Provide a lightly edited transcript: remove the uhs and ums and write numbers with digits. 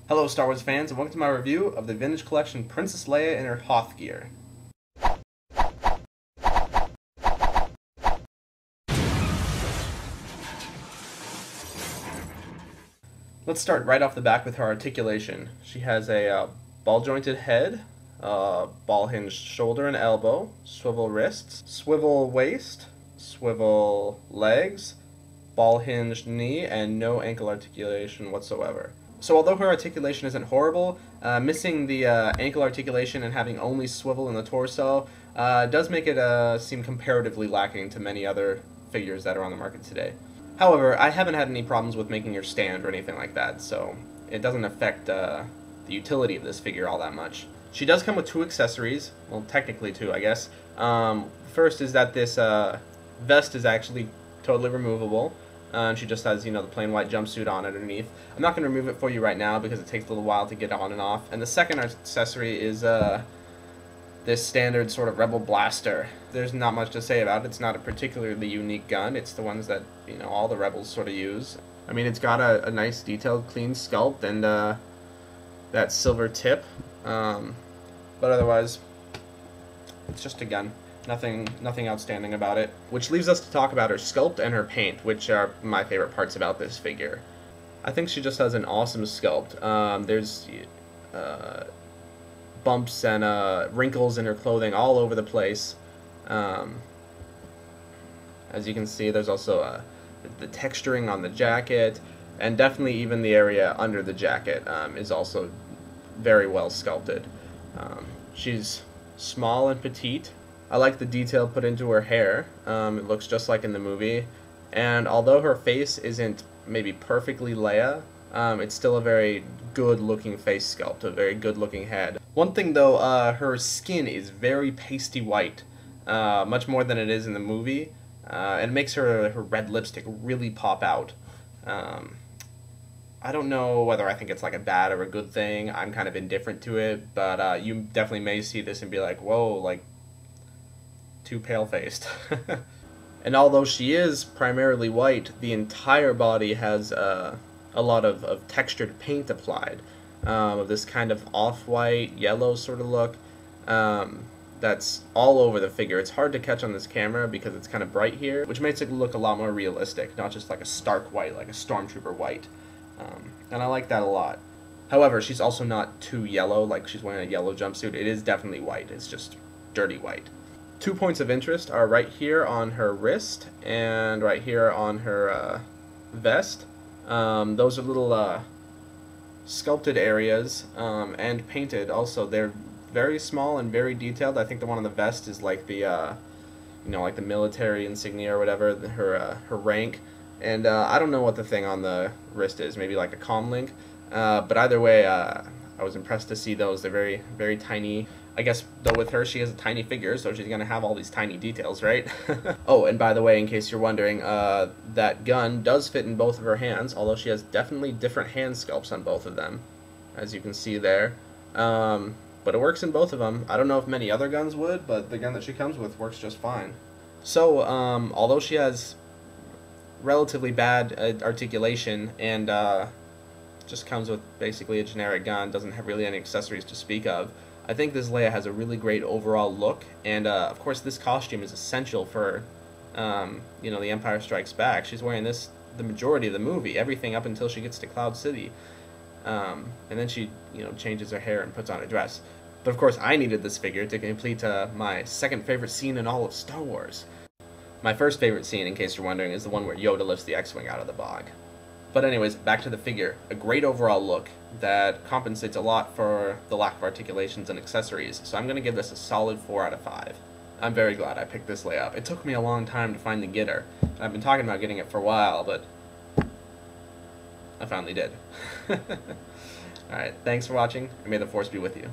Hello Star Wars fans, and welcome to my review of the Vintage Collection Princess Leia in her Hoth gear. Let's start right off the back with her articulation. She has a ball-jointed head, ball-hinged shoulder and elbow, swivel wrists, swivel waist, swivel legs, ball-hinged knee, and no ankle articulation whatsoever. So although her articulation isn't horrible, missing the ankle articulation and having only swivel in the torso does make it seem comparatively lacking to many other figures that are on the market today. However, I haven't had any problems with making her stand or anything like that, so it doesn't affect the utility of this figure all that much. She does come with two accessories, well technically two I guess. First is that this vest is actually totally removable. And she just has, the plain white jumpsuit on underneath. I'm not going to remove it for you right now because it takes a little while to get on and off. And the second accessory is this standard sort of Rebel blaster. There's not much to say about it. It's not a particularly unique gun. It's the ones that, all the Rebels sort of use. I mean, it's got a nice detailed, clean sculpt and that silver tip. But otherwise, it's just a gun. Nothing outstanding about it. Which leaves us to talk about her sculpt and her paint, which are my favorite parts about this figure. I think she just has an awesome sculpt. There's bumps and wrinkles in her clothing all over the place. As you can see, there's also the texturing on the jacket, and definitely even the area under the jacket is also very well sculpted. She's small and petite. I like the detail put into her hair. It looks just like in the movie. And although her face isn't maybe perfectly Leia, it's still a very good looking face sculpt, a very good looking head. One thing though, her skin is very pasty white, much more than it is in the movie. And it makes her red lipstick really pop out. I don't know whether I think it's like a bad or a good thing. I'm kind of indifferent to it, but you definitely may see this and be like, whoa, like, too pale-faced. And although she is primarily white, the entire body has a lot of textured paint applied, of this kind of off-white, yellow sort of look that's all over the figure. It's hard to catch on this camera because it's kind of bright here, which makes it look a lot more realistic, not just like a stark white, like a stormtrooper white. And I like that a lot. However, she's also not too yellow, like she's wearing a yellow jumpsuit. It is definitely white. It's just dirty white. 2 points of interest are right here on her wrist and right here on her vest. Those are little sculpted areas and painted also. They're very small and very detailed. I think the one on the vest is like the like the military insignia or whatever, her rank. And I don't know what the thing on the wrist is, maybe like a comm link. But either way, I was impressed to see those. They're very, very tiny. I guess, though, with her, she has a tiny figure, so she's going to have all these tiny details, right? Oh, and by the way, in case you're wondering, that gun does fit in both of her hands, although she has definitely different hand sculpts on both of them, as you can see there. But it works in both of them. I don't know if many other guns would, but the gun that she comes with works just fine. So, although she has relatively bad articulation and just comes with basically a generic gun, doesn't have really any accessories to speak of, I think this Leia has a really great overall look, and of course this costume is essential for, The Empire Strikes Back. She's wearing this the majority of the movie, everything up until she gets to Cloud City, and then she, changes her hair and puts on a dress. But of course I needed this figure to complete my second favorite scene in all of Star Wars. My first favorite scene, in case you're wondering, is the one where Yoda lifts the X-Wing out of the bog. But anyways, back to the figure. A great overall look that compensates a lot for the lack of articulations and accessories, so I'm going to give this a solid 4 out of 5. I'm very glad I picked this Leia up. It took me a long time to finally get her. I've been talking about getting it for a while, but I finally did. Alright, thanks for watching, and may the Force be with you.